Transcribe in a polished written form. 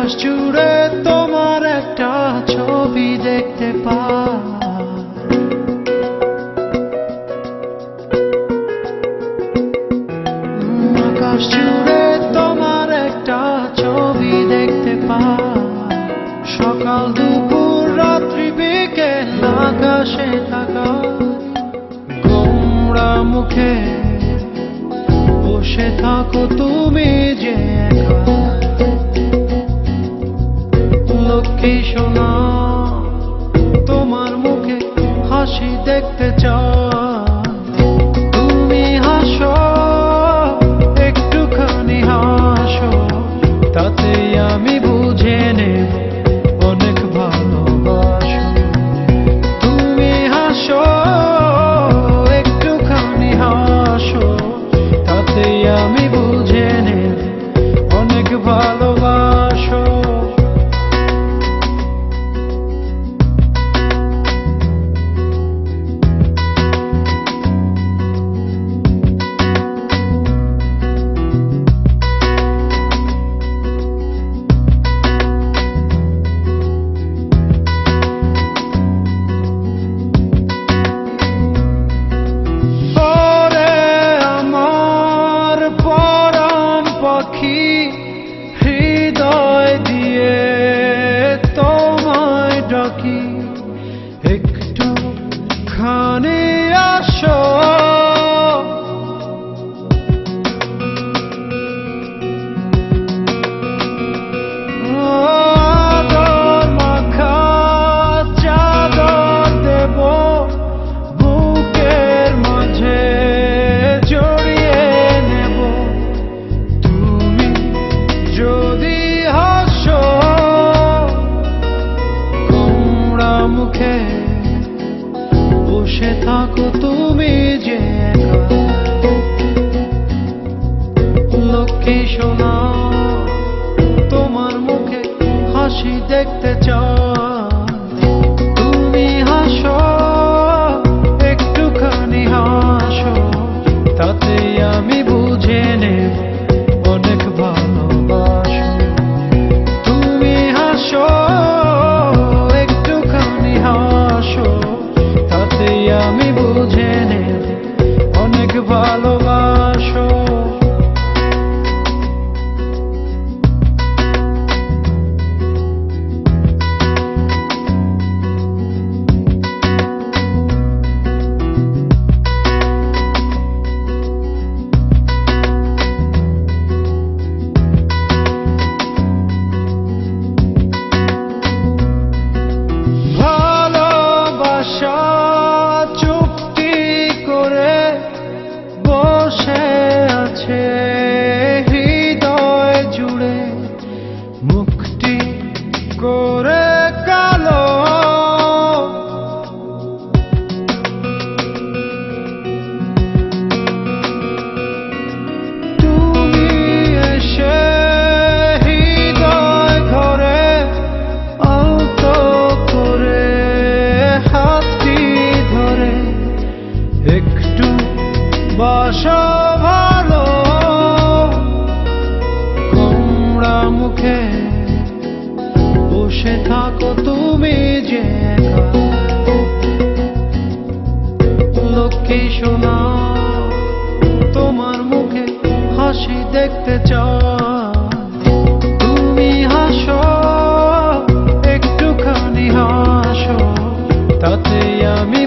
আকাশ জুড়ে তোমার একটা ছবি দেখতে পাই। আকাশ জুড়ে তোমার একটা ছবি দেখতে পাই। সকাল দুপুর রাত্রি বিকেল আকাশে থাকা গোমড়া মুখে বসে থাকো তুমি যে একা। লক্ষ্মী সোনা তোমার মুখে হাসি দেখতে চাই। তুমি হাসো একটুখানি হাসো, তাতেই আমি বুঝে নেব অনেক ভালোবাসো। তুমি হাসো একটুখানি হাসো, তাতেই আমি বুঝে নেব অনেক ভালোবাসো। হৃদয় দিয়ে তোমায় ডাকি, একটু খানি আসো। আদর মাখা চাদর দেব বুকের মাঝে জড়িয়ে নেব। তুমি যদি হাসো গোমড়া মুখে বসে থাকো তুমি যে একা। লক্ষ্মী সোনা তোমার মুখে হাসি দেখতে চাই। তুমি হাসো একটুখানি হাসো, তাতেই আমি বুঝে নেব অনেক ভালোবাসো। তুমি হাসো একটুখানি হাসো, তাতেই আমি বুঝে নেব অনেক ভালোবাসো। চুক্তি করে বসে আছে হৃদয় জুড়ে, মুক্তি করে কালো। তুমি এসে হৃদয় ঘরে আলতো করে হাতটি ধরে একটু বাসা ভালো। গোমড়া মুখে বসে থাকো তুমি যে একা। লক্ষ্মী সোনা তোমার মুখে হাসি দেখতে চাই। তুমি হাসো একটুখানি হাসো, তাতেই আমি